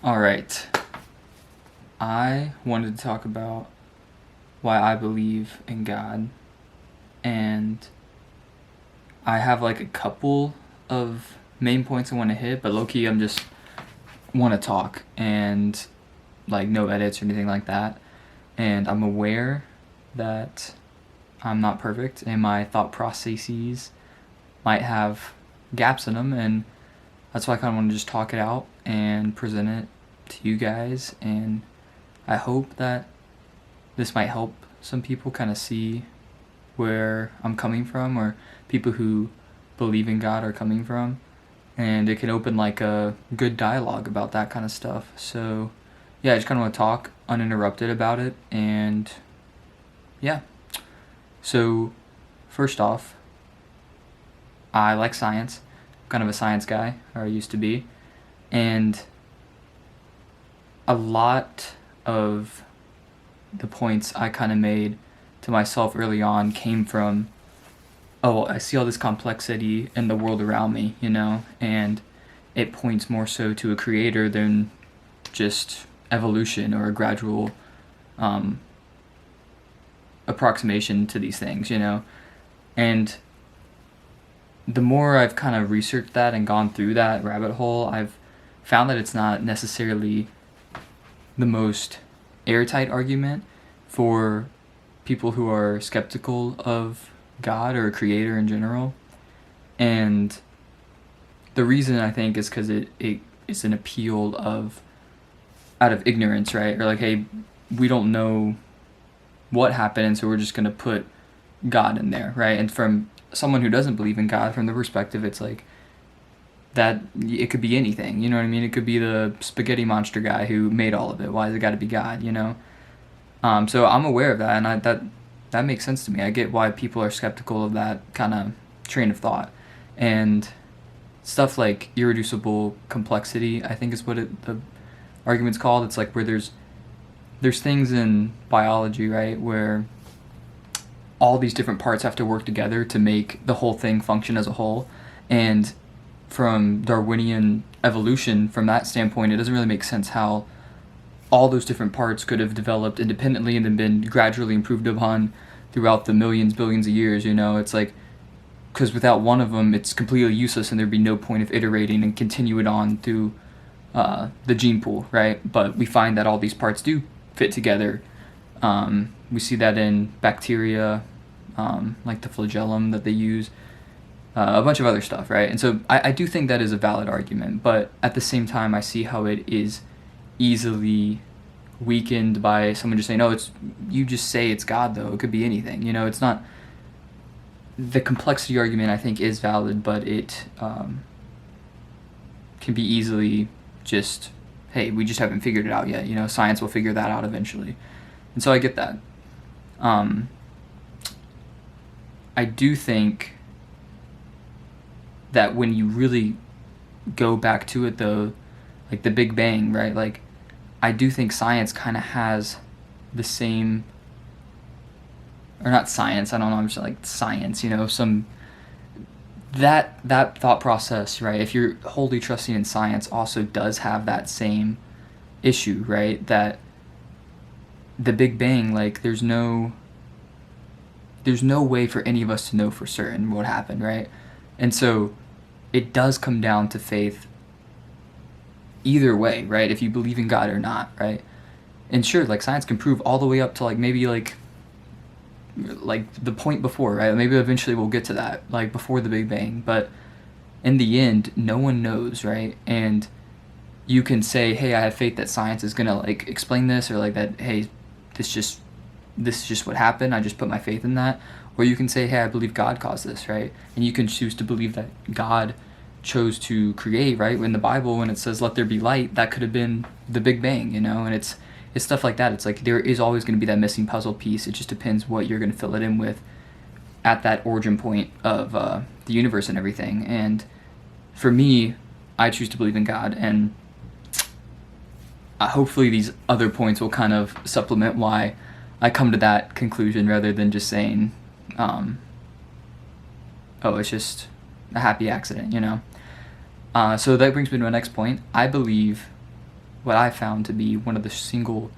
All right. I wanted to talk about why I believe in God, and I have like a couple of main points I want to hit, but low-key I'm just want to talk and like no edits or anything like that. And I'm aware that I'm not perfect and my thought processes might have gaps in them, and that's why I kind of want to just talk it out and present it to you guys. And I hope that this might help some people kind of see where I'm coming from, or people who believe in God are coming from, and it can open like a good dialogue about that kind of stuff. So yeah, I just kind of want to talk uninterrupted about it. And yeah, so first off, I like science. I'm kind of a science guy, or I used to be, and a lot of the points I kind of made to myself early on came from, oh, I see all this complexity in the world around me, and it points more so to a creator than just evolution or a gradual approximation to these things, And the more I've kind of researched that and gone through that rabbit hole, I've found that it's not necessarily the most airtight argument for people who are skeptical of God or a creator in general. And the reason, I think, is because it's an appeal out of ignorance, right? Or like, hey, we don't know what happened, so we're just going to put God in there, right? And from someone who doesn't believe in God, from the perspective, it's like that it could be anything, you know what I mean? It could be the spaghetti monster guy who made all of it. Why has it got to be God, So I'm aware of that, and that makes sense to me. I get why people are skeptical of that kind of train of thought. And stuff like irreducible complexity, I think is what the argument's called. It's like where there's things in biology, right, where all these different parts have to work together to make the whole thing function as a whole. And from Darwinian evolution, from that standpoint, it doesn't really make sense how all those different parts could have developed independently and then been gradually improved upon throughout the billions of years, It's like, because without one of them, it's completely useless, and there'd be no point of iterating and continue it on through the gene pool, right? But we find that all these parts do fit together. We see that in bacteria, like the flagellum that they use, a bunch of other stuff, right? And so I do think that is a valid argument, but at the same time, I see how it is easily weakened by someone just saying, "No, you just say it's God, though. It could be anything." It's not. The complexity argument, I think, is valid, but it can be easily just, hey, we just haven't figured it out yet. Science will figure that out eventually, and so I get that. I do think that when you really go back to it, though, like the Big Bang, right? Like, I do think science kind of has the same, or not science, I don't know, I'm just like science, some, that thought process, right? If you're wholly trusting in science, also does have that same issue, right? That the Big Bang, like, there's no way for any of us to know for certain what happened, right? And so it does come down to faith either way, right? If you believe in God or not, right? And sure, like, science can prove all the way up to like maybe like the point before, right? Maybe eventually we'll get to that, like before the Big Bang, but in the end, no one knows, right? And you can say, hey, I have faith that science is gonna like explain this, or like that, hey, this is just what happened, I just put my faith in that. Or you can say, hey, I believe God caused this, right? And you can choose to believe that God chose to create, right? In the Bible, when it says, let there be light, that could have been the Big Bang, And it's stuff like that. It's like there is always going to be that missing puzzle piece. It just depends what you're going to fill it in with at that origin point of the universe and everything. And for me, I choose to believe in God, and hopefully these other points will kind of supplement why I come to that conclusion, rather than just saying, oh, it's just a happy accident, So that brings me to my next point. I believe what I found to be one of the single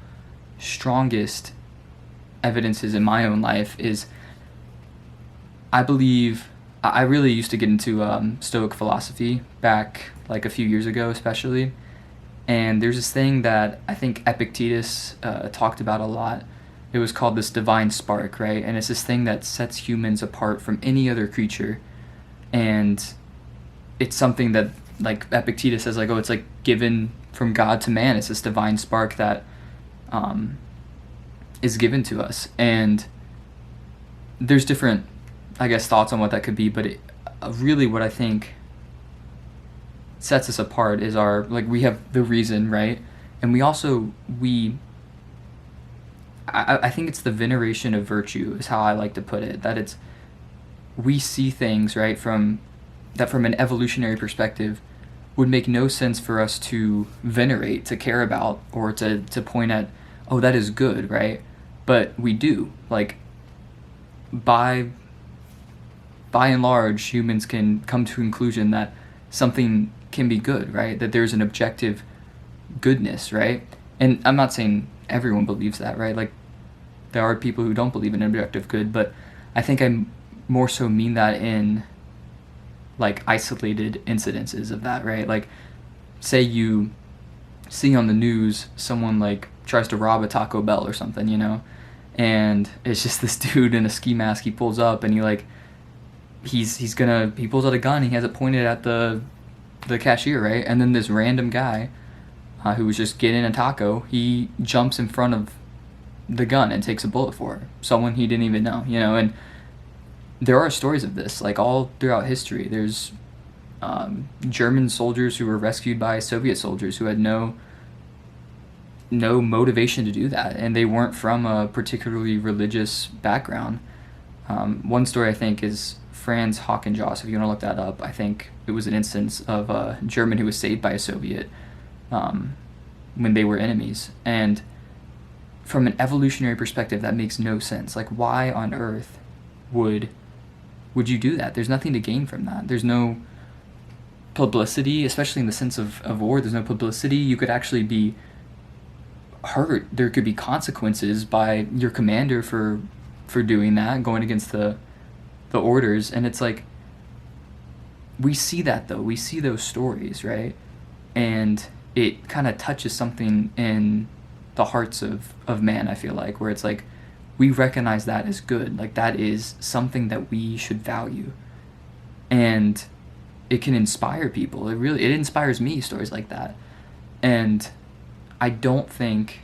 strongest evidences in my own life is I believe I really used to get into Stoic philosophy back like a few years ago, especially. And there's this thing that I think Epictetus talked about a lot. It was called this divine spark, right? And it's this thing that sets humans apart from any other creature. And it's something that, like Epictetus says, like, oh, it's like given from God to man. It's this divine spark that is given to us. And there's different, I guess, thoughts on what that could be, but really what I think sets us apart is we have the reason, right? And we also, I think it's the veneration of virtue is how I like to put it, that we see things, right, from an evolutionary perspective would make no sense for us to venerate, to care about, or to point at, oh, that is good, right? But we do. Like, by and large, humans can come to a conclusion that something can be good, right? That there's an objective goodness, right? And I'm not saying everyone believes that, right? Like, there are people who don't believe in objective good, but I think I more so mean that in like isolated incidences of that, right? Like, say you see on the news someone like tries to rob a Taco Bell or something, and it's just this dude in a ski mask. He pulls up and he pulls out a gun. He has it pointed at the cashier, right? And then this random guy who was just getting a taco, he jumps in front of the gun and takes a bullet for someone he didn't even know, and there are stories of this like all throughout history. There's German soldiers who were rescued by Soviet soldiers who had no motivation to do that, and they weren't from a particularly religious background. One story I think is Franz Hockenjoss. If you want to look that up, I think it was an instance of a German who was saved by a Soviet when they were enemies. And from an evolutionary perspective, that makes no sense. Like, why on earth would you do that? There's nothing to gain from that. There's no publicity, especially in the sense of war. There's no publicity. You could actually be hurt. There could be consequences by your commander for doing that, going against the orders. And it's like, we see that though. We see those stories, right? And it kind of touches something in the hearts of man, I feel like, where it's like, we recognize that as good. Like, that is something that we should value. And it can inspire people. It inspires me, stories like that. And I don't think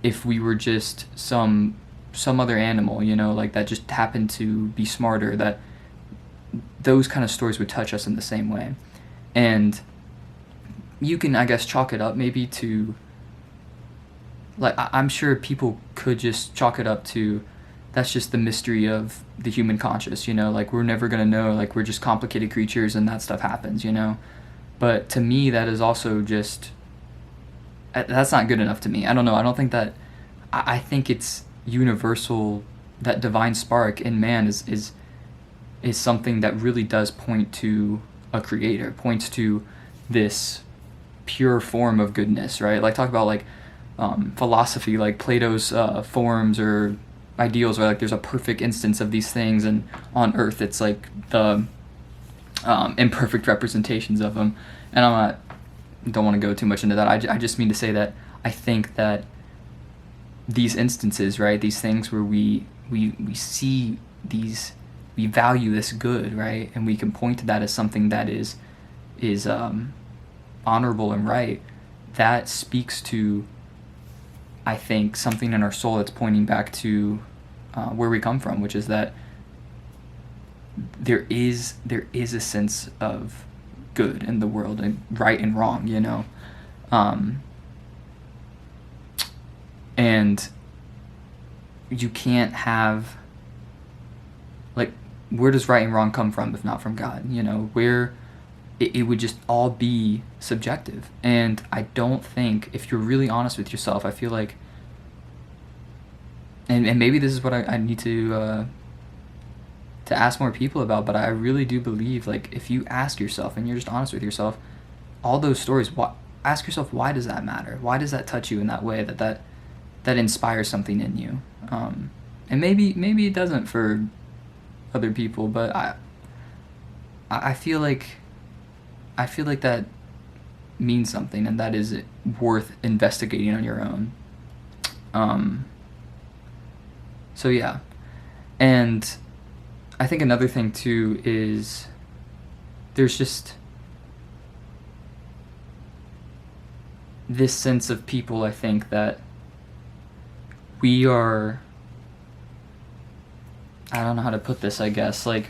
if we were just some other animal, like that just happened to be smarter, that those kind of stories would touch us in the same way. And you can, I guess, chalk it up maybe to, like, I'm sure people could just chalk it up to, that's just the mystery of the human conscious, like, we're never going to know, like, we're just complicated creatures and that stuff happens, But to me, that is also just, that's not good enough to me. I don't know. I don't think that, I think it's universal, that divine spark in man is something that really does point to a creator, points to this pure form of goodness, right? Like, talk about, like, philosophy, like Plato's forms or ideals, where like there's a perfect instance of these things, and on earth it's like the imperfect representations of them. And don't want to go too much into that. I just mean to say that I think that these instances, right, these things where we see these, we value this good, right, and we can point to that as something that is honorable and right, that speaks to, I think, something in our soul that's pointing back to where we come from, which is that there is a sense of good in the world, and right and wrong, and you can't have, like, where does right and wrong come from if not from God? Where it would just all be subjective. And I don't think, if you're really honest with yourself, I feel like, and maybe this is what I need to ask more people about, but I really do believe, like, if you ask yourself and you're just honest with yourself, all those stories, ask yourself, why does that matter? Why does that touch you in that way, that inspires something in you? And maybe it doesn't for other people, but I feel like that means something, and that is worth investigating on your own. So yeah, and I think another thing too is there's just this sense of people, I think, that we are, I don't know how to put this, I guess, like,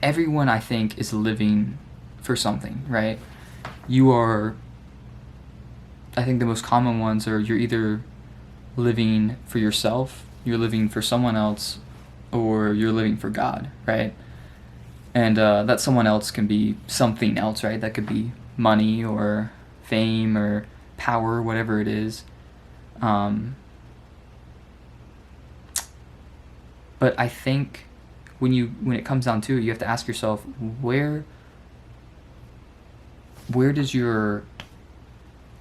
everyone, I think, is living for something, right? You are, I think the most common ones are you're either living for yourself, you're living for someone else, or you're living for God, right? And that someone else can be something else, right? That could be money or fame or power, whatever it is. But I think when it comes down to it, you have to ask yourself, where does your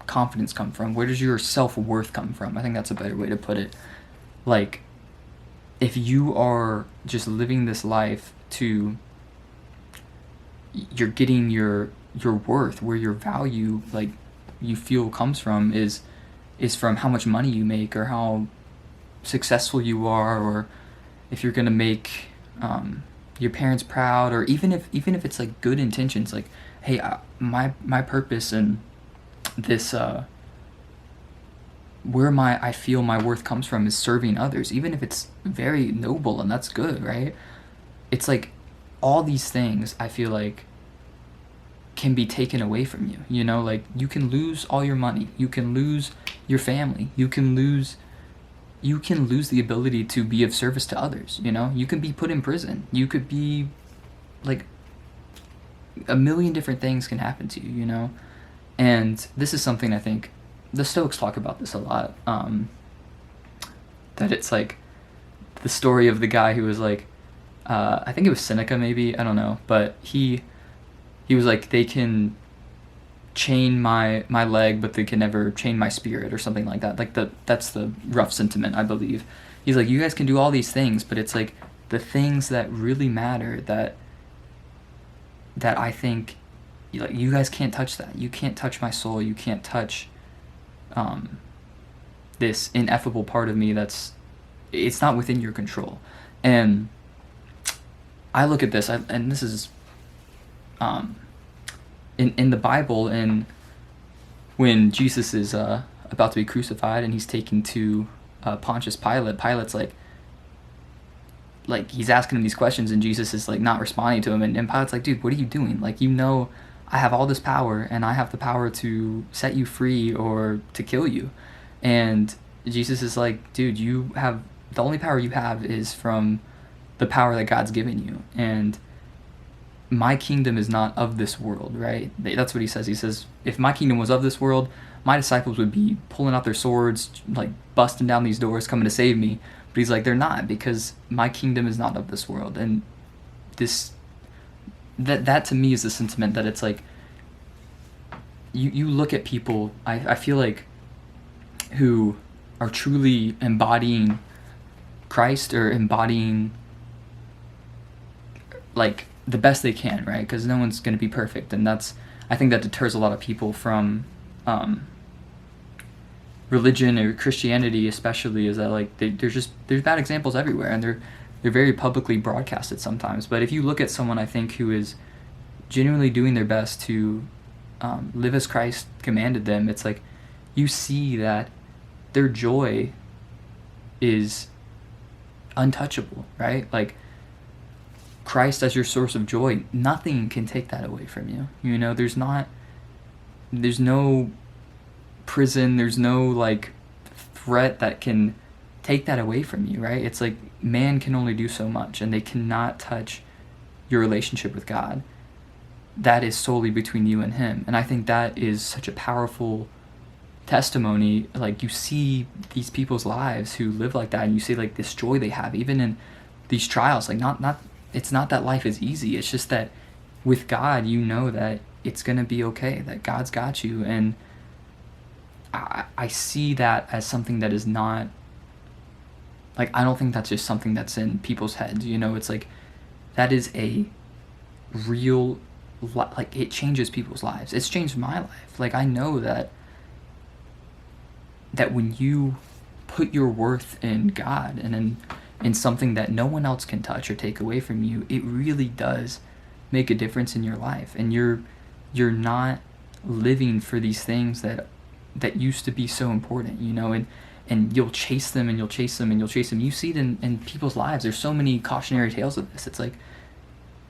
confidence come from? Where does your self-worth come from? I think that's a better way to put it. Like, if you are just living this life to, you're getting your worth, where your value, like, you feel comes from is from how much money you make, or how successful you are, or if you're gonna make your parents proud, or even if it's like good intentions, like, hey, my purpose and this where I feel my worth comes from is serving others, even if it's very noble, and that's good, right? It's like all these things, I feel like, can be taken away from you, you know? Like, you can lose all your money, you can lose your family, you can lose the ability to be of service to others, you know? You can be put in prison, you could be, like, a million different things can happen to you, you know? And this is something I think the Stoics talk about this a lot, that it's like the story of the guy who was like, I think it was Seneca, maybe, I don't know, but he was like, they can chain my leg, but they can never chain my spirit, or something like that. Like, that's the rough sentiment, I believe. He's like, you guys can do all these things, but it's like the things that really matter, that I think, like, you guys can't touch that. You can't touch my soul. You can't touch this ineffable part of me it's not within your control. And I look at this, and this is in the Bible, and when Jesus is about to be crucified and he's taken to Pontius Pilate, Pilate's like he's asking him these questions, and Jesus is like not responding to him, and Pilate's like, dude, what are you doing? Like, you know, I have all this power, and I have the power to set you free or to kill you. And Jesus is like, dude, the only power you have is from the power that God's given you, and my kingdom is not of this world, right? That's what he says. He says, if my kingdom was of this world, my disciples would be pulling out their swords, like busting down these doors, coming to save me. But he's like, they're not, because my kingdom is not of this world. And that to me is the sentiment that it's like, you look at people, I feel like, who are truly embodying Christ, or embodying, like, the best they can, right? Because no one's going to be perfect, and I think that deters a lot of people from religion, or Christianity especially, is that, like, there's bad examples everywhere, and they're very publicly broadcasted sometimes. But if you look at someone, I think, who is genuinely doing their best to live as Christ commanded them, it's like you see that their joy is untouchable, right? Like, Christ as your source of joy, nothing can take that away from you. You know, there's no prison, there's no, like, threat that can take that away from you, right? It's like man can only do so much, and they cannot touch your relationship with God. That is solely between you and him. And I think that is such a powerful testimony. Like, you see these people's lives who live like that, and you see, like, this joy they have even in these trials. Like, not it's not that life is easy, it's just that with God, you know that it's going to be okay, that God's got you. And I see that as something that is not, like, I don't think that's just something that's in people's heads, you know? It's like, that is a real, like, it changes people's lives. It's changed my life. Like, I know that when you put your worth in God and in something that no one else can touch or take away from you, it really does make a difference in your life. And you're not living for these things that used to be so important, you know, and you'll chase them and you'll chase them and you'll chase them. You see it in people's lives. There's so many cautionary tales of this. It's like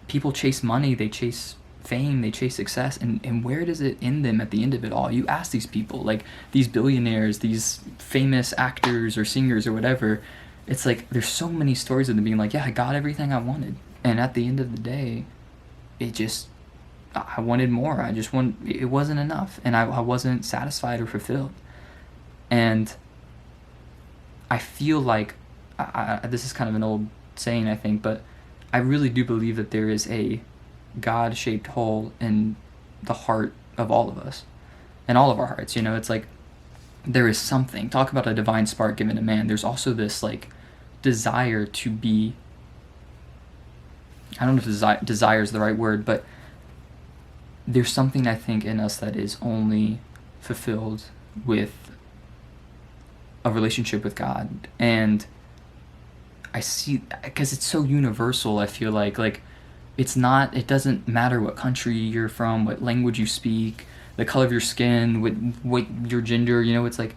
people chase money, they chase fame, they chase success, and where does it end them at the end of it all? You ask these people, like these billionaires, these famous actors or singers or whatever, it's like there's so many stories of them being like, yeah, I got everything I wanted, and at the end of the day, I wanted more. It wasn't enough, and I wasn't satisfied or fulfilled. And I feel like, this is kind of an old saying, I think, but I really do believe that there is a God-shaped hole in the heart of all of us, in all of our hearts. You know, it's like there is something. Talk about a divine spark given to man. There's also this like desire to be, I don't know if desire is the right word, but there's something I think in us that is only fulfilled with a relationship with God. And I see, because it's so universal, I feel like it doesn't matter what country you're from, what language you speak, the color of your skin, what your gender, you know, it's like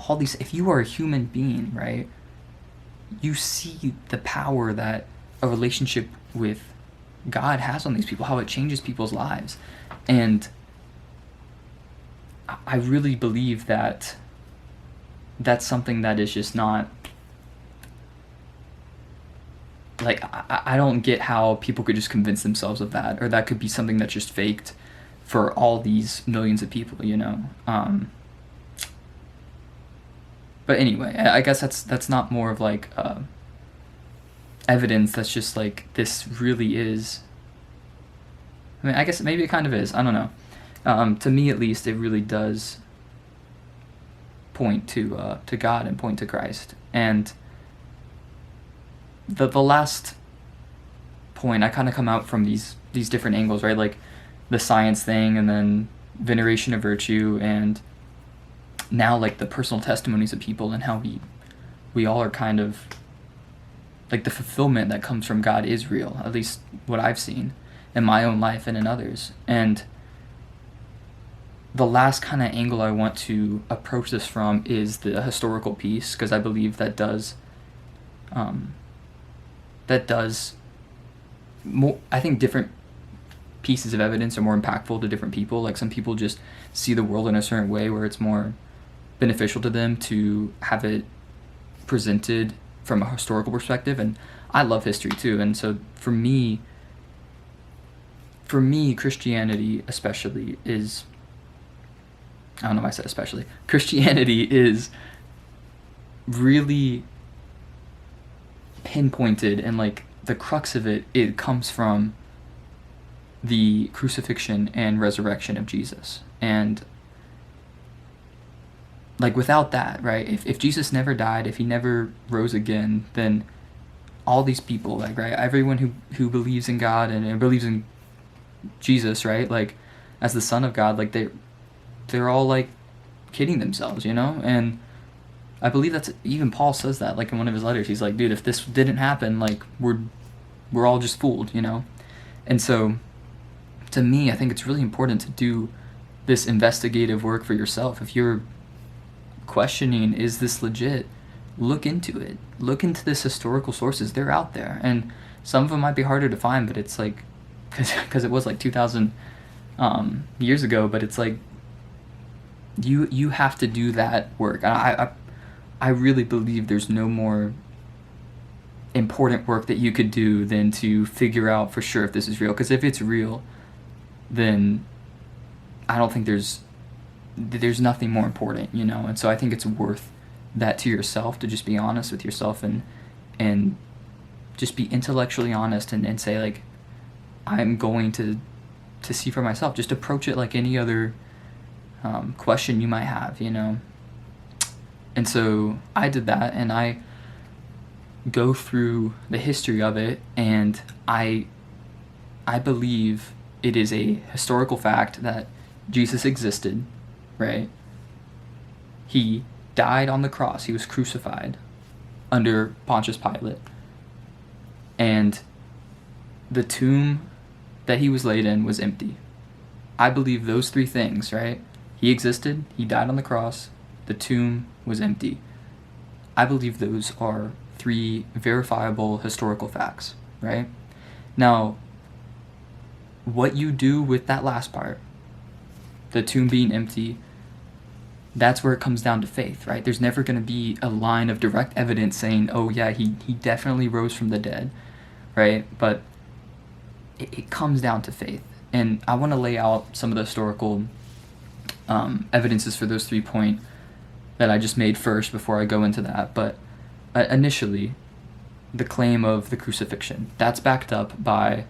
all these, if you are a human being, right, you see the power that a relationship with God has on these people, how it changes people's lives. And I really believe that that's something that is just not, like, I don't get how people could just convince themselves of that, or that could be something that's just faked for all these millions of people, you know. But anyway, I guess that's not more of like evidence. That's just like, this really is. I mean, I guess maybe it kind of is. I don't know. To me, at least, it really does point to God and point to Christ. And the last point, I kind of come out from these different angles, right? Like the science thing, and then veneration of virtue, and now like the personal testimonies of people, and how we all are kind of like, the fulfillment that comes from God is real, at least what I've seen in my own life and in others. And the last kind of angle I want to approach this from is the historical piece, because I believe that does more, I think different pieces of evidence are more impactful to different people. Like some people just see the world in a certain way where it's more beneficial to them to have it presented from a historical perspective, and I love history too. And so for me, Christianity especially is, I don't know if I said especially, Christianity is really pinpointed, and like the crux of it comes from the crucifixion and resurrection of Jesus. And like without that, right, if Jesus never died, if he never rose again, then all these people, like, right, everyone who believes in God and believes in Jesus, right, like as the Son of God, like they're all like kidding themselves, you know. And I believe that's, even Paul says that, like in one of his letters, he's like, dude, if this didn't happen, like we're all just fooled, you know. And so to me, I think it's really important to do this investigative work for yourself. If you're questioning, is this legit, look into it. Look into this historical sources. They're out there, and some of them might be harder to find, but it's like, because it was like 2,000 years ago, but it's like you have to do that work. I really believe there's no more important work that you could do than to figure out for sure if this is real. Because if it's real, then I don't think there's nothing more important, you know. And so I think it's worth that to yourself, to just be honest with yourself and just be intellectually honest and say, like, I'm going to to see for myself. Just approach it like any other question you might have, you know. And so I did that, and I go through the history of it, and I believe it is a historical fact that Jesus existed, right? He died on the cross. He was crucified under Pontius Pilate. And the tomb that he was laid in was empty. I believe those three things, right? He existed, he died on the cross, the tomb was empty. I believe those are three verifiable historical facts, right? Now, what you do with that last part, the tomb being empty, that's where it comes down to faith, right? There's never going to be a line of direct evidence saying, oh yeah, he definitely rose from the dead, right? But it comes down to faith. And I want to lay out some of the historical evidences for those 3 points that I just made first before I go into that. But initially, the claim of the crucifixion, that's backed up by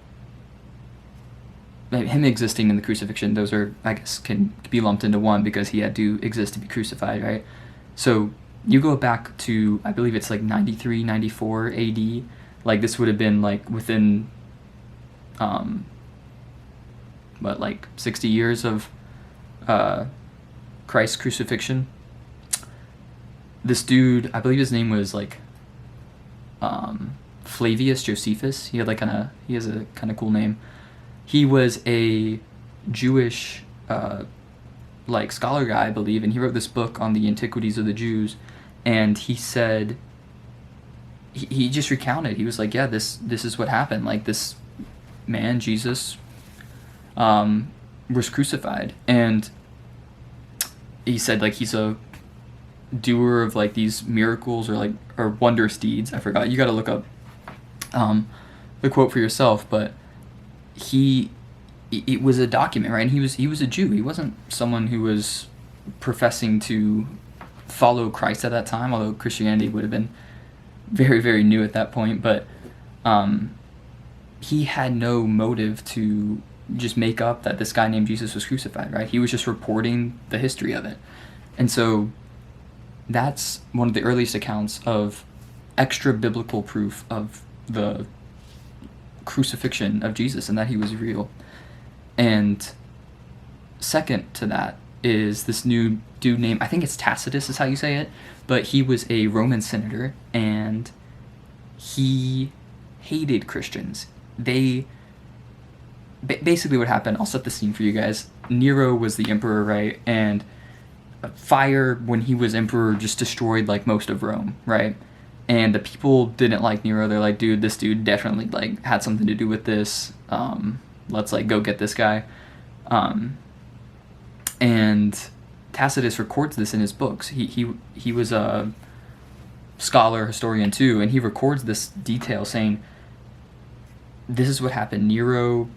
him existing in the crucifixion. Those are, I guess, can be lumped into one because he had to exist to be crucified, right? So you go back to, I believe it's like 93, 94 AD. Like this would have been like within, 60 years of Christ's crucifixion. This dude, I believe his name was like Flavius Josephus. He has a kind of cool name. He was a Jewish scholar guy, I believe, and he wrote this book on the antiquities of the Jews. And he said, he just recounted. He was like, yeah, this is what happened. Like this man, Jesus, was crucified, and he said like he's a doer of like these miracles or wondrous deeds. I forgot. You got to look up the quote for yourself, but it was a document, right? And he was a Jew. He wasn't someone who was professing to follow Christ at that time, although Christianity would have been very, very new at that point. But he had no motive to just make up that this guy named Jesus was crucified, right? He was just reporting the history of it. And so that's one of the earliest accounts of extra biblical proof of the crucifixion of Jesus and that he was real. And second to that is this new dude named, I think it's Tacitus is how you say it, but he was a Roman senator, and he hated Christians. Basically what happened, I'll set the scene for you guys. Nero was the emperor, right? And fire, when he was emperor, just destroyed like most of Rome, right? And the people didn't like Nero. They're like, dude, this dude definitely like had something to do with this. Let's like go get this guy. And Tacitus records this in his books. He was a scholar, historian too, and he records this detail saying, this is what happened. Nero,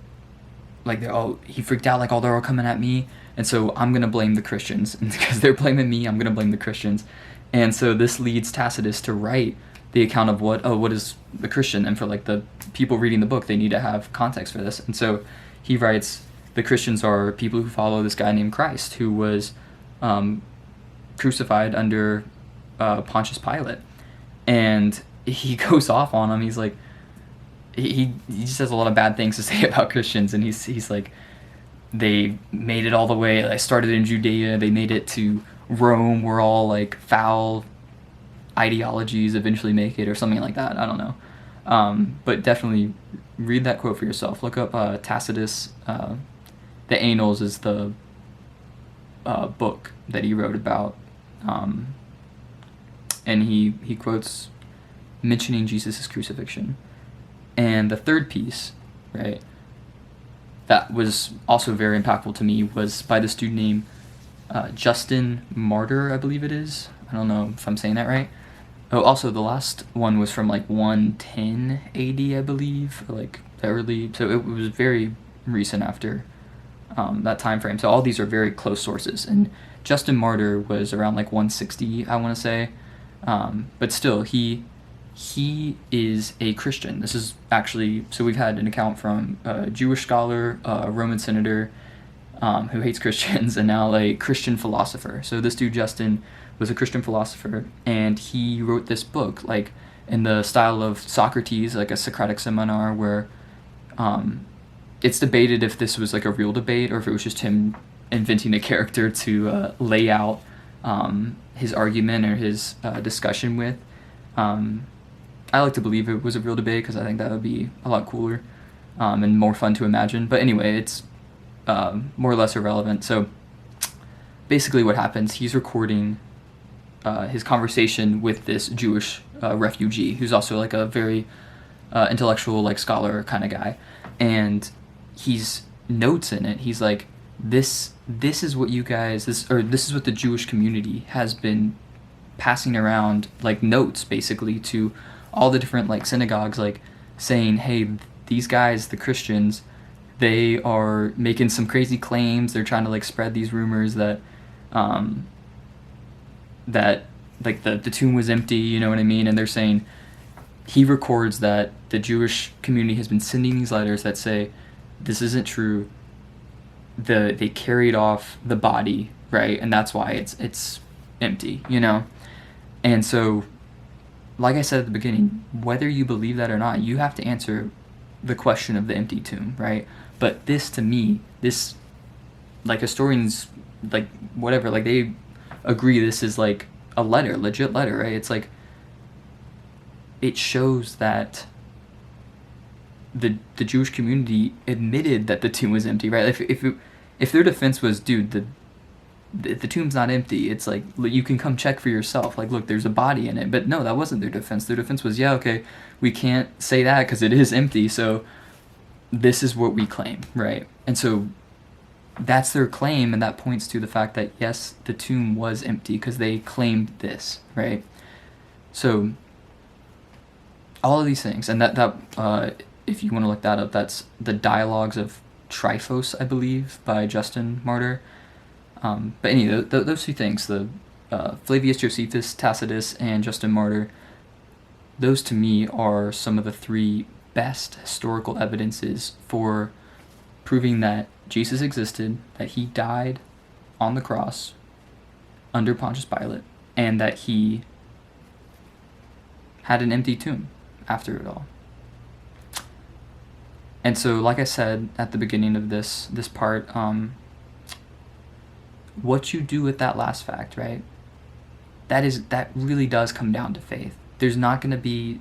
like, he freaked out, like, they're all coming at me, and so I'm going to blame the Christians. And because they're blaming me, I'm going to blame the Christians. And so this leads Tacitus to write the account of what is the Christian? And for, like, the people reading the book, they need to have context for this. And so he writes, the Christians are people who follow this guy named Christ, who was crucified under Pontius Pilate. And he goes off on him. He's like, he just has a lot of bad things to say about Christians, and he's like, they made it all the way. They started in Judea, they made it to Rome, where all like foul ideologies eventually make it, or something like that. I don't know, but definitely read that quote for yourself. Look up Tacitus. The Annals is the book that he wrote about, and he quotes mentioning Jesus' crucifixion. And the third piece, right, that was also very impactful to me was by this dude named Justin Martyr, I believe it is. I don't know if I'm saying that right. Oh, also the last one was from like 110 AD, I believe, or like the early, so it was very recent after that time frame. So all these are very close sources. And Justin Martyr was around like 160, I want to say. But still, he he is a Christian. This is actually, so we've had an account from a Jewish scholar, a Roman senator who hates Christians, and now a Christian philosopher. So this dude, Justin, was a Christian philosopher, and he wrote this book, like, in the style of Socrates, like a Socratic seminar, where it's debated if this was like a real debate or if it was just him inventing a character to lay out his argument or his discussion with. I like to believe it was a real debate because I think that would be a lot cooler and more fun to imagine. But anyway, it's more or less irrelevant. So basically what happens, he's recording his conversation with this Jewish refugee who's also like a very intellectual, like scholar kind of guy. And he's notes in it. He's like, this is what you guys, this is what the Jewish community has been passing around, like notes basically to all the different like synagogues, like saying, hey, these guys, the Christians, they are making some crazy claims. They're trying to like spread these rumors that that like the tomb was empty, you know what I mean? And they're saying, he records that the Jewish community has been sending these letters that say this isn't true. They carried off the body, right? And that's why it's empty, you know? And so, like I said at the beginning, whether you believe that or not, you have to answer the question of the empty tomb, right? But this, to me, this, like, historians, like, whatever, like, they agree this is, like, a letter, legit letter, right? It's, like, it shows that the Jewish community admitted that the tomb was empty, right? If their defense was, dude, the tomb's not empty, it's like, you can come check for yourself, like, look, there's a body in it. But no, that wasn't their defense. Their defense was, yeah, okay, we can't say that because it is empty, so this is what we claim, right? And so that's their claim, and that points to the fact that, yes, the tomb was empty because they claimed this, right? So all of these things, and that if you want to look that up, that's the Dialogues of Tryphos, I believe, by Justin Martyr. But anyway, those two things, the Flavius Josephus, Tacitus, and Justin Martyr, those to me are some of the three best historical evidences for proving that Jesus existed, that he died on the cross under Pontius Pilate, and that he had an empty tomb after it all. And so, like I said at the beginning of this part, what you do with that last fact, right? That really does come down to faith. There's not going to be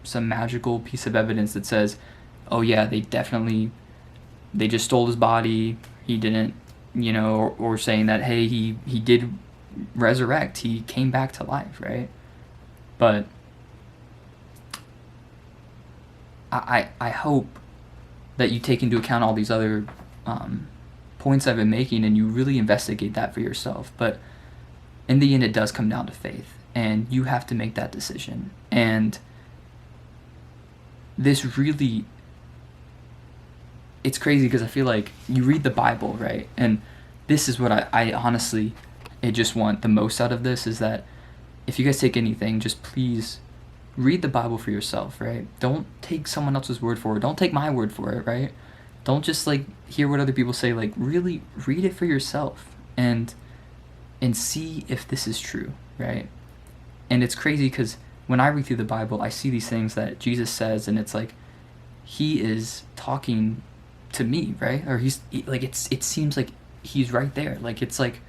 some magical piece of evidence that says, oh yeah, they just stole his body, he didn't, you know, or saying that, hey, he did resurrect, he came back to life, right? But I hope that you take into account all these other points I've been making and you really investigate that for yourself. But in the end, it does come down to faith, and you have to make that decision. And this really, it's crazy because I feel like you read the Bible, right? And this is what I honestly, I just want the most out of this, is that if you guys take anything, just please read the Bible for yourself, right? Don't take someone else's word for it. Don't take my word for it, right? Don't just like hear what other people say. Like, really read it for yourself and see if this is true, right? And it's crazy because when I read through the Bible, I see these things that Jesus says, and it's like he is talking to me, right? Or it seems like he's right there. Like, it's like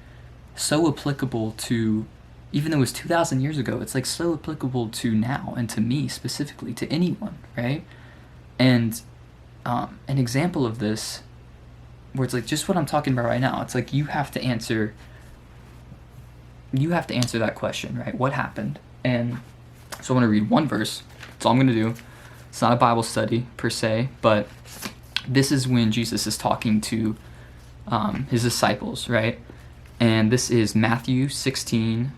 so applicable to, even though it was 2,000 years ago, it's like so applicable to now and to me specifically, to anyone, right? And an example of this, where it's like just what I'm talking about right now, it's like you have to answer that question, right? What happened? And so I'm going to read one verse. That's all I'm going to do. It's not a Bible study per se, but this is when Jesus is talking to his disciples, right? And this is Matthew 16,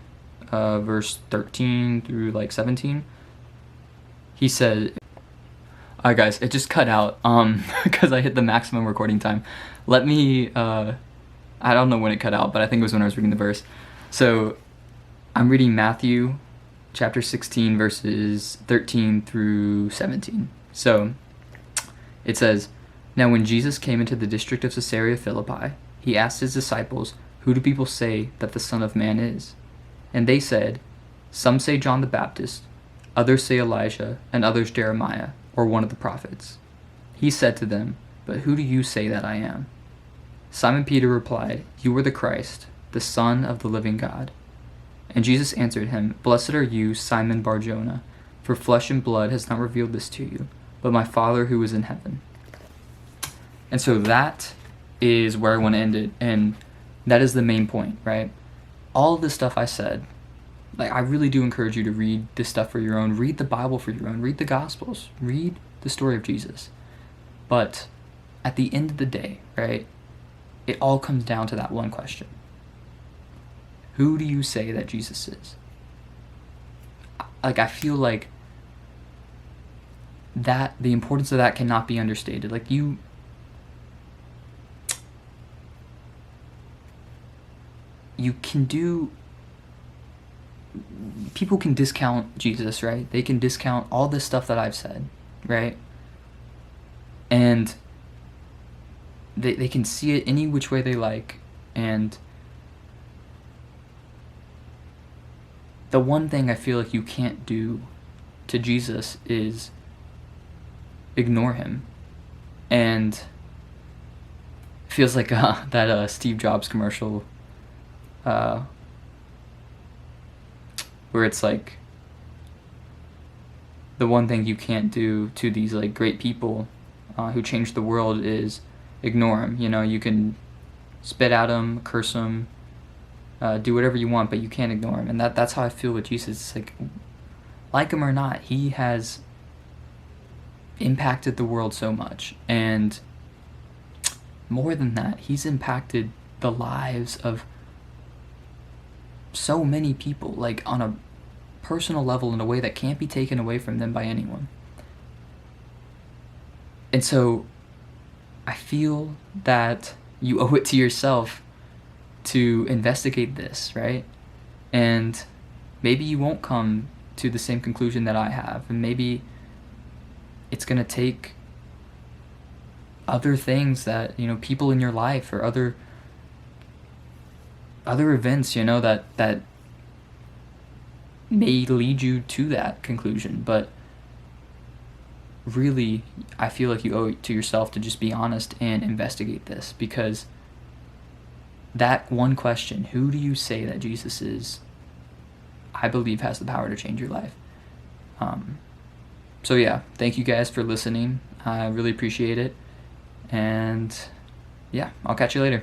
verse 13 through like 17. He said, all right, guys, it just cut out because I hit the maximum recording time. Let me, I don't know when it cut out, but I think it was when I was reading the verse. So I'm reading Matthew chapter 16, verses 13 through 17. So it says, "Now when Jesus came into the district of Caesarea Philippi, he asked his disciples, 'Who do people say that the Son of Man is?' And they said, 'Some say John the Baptist, others say Elijah, and others Jeremiah, or one of the prophets.' He said to them, 'But who do you say that I am?' Simon Peter replied, 'You are the Christ, the Son of the living God.' And Jesus answered him, 'Blessed are you, Simon Bar-Jonah, for flesh and blood has not revealed this to you, but my Father who is in heaven.'" And so that is where I want to end it, and that is the main point, right? All of the stuff I said, like, I really do encourage you to read this stuff for your own. Read the Bible for your own. Read the Gospels. Read the story of Jesus. But at the end of the day, right, it all comes down to that one question. Who do you say that Jesus is? Like, I feel like that the importance of that cannot be understated. Like, people can discount Jesus, right? They can discount all this stuff that I've said, right? And they can see it any which way they like. And the one thing I feel like you can't do to Jesus is ignore him. And it feels like that Steve Jobs commercial where it's like, the one thing you can't do to these like great people who changed the world is ignore them. You know, you can spit at them, curse them, do whatever you want, but you can't ignore him. And that's how I feel with Jesus. It's like him or not, he has impacted the world so much. And more than that, he's impacted the lives of so many people, like on a personal level, in a way that can't be taken away from them by anyone. And so I feel that you owe it to yourself to investigate this, right? And maybe you won't come to the same conclusion that I have, and maybe it's going to take other things that, you know, people in your life or other events, you know, that may lead you to that conclusion. But really, I feel like you owe it to yourself to just be honest and investigate this, because that one question, who do you say that Jesus is, I believe has the power to change your life. So yeah, thank you guys for listening. I really appreciate it. And yeah, I'll catch you later.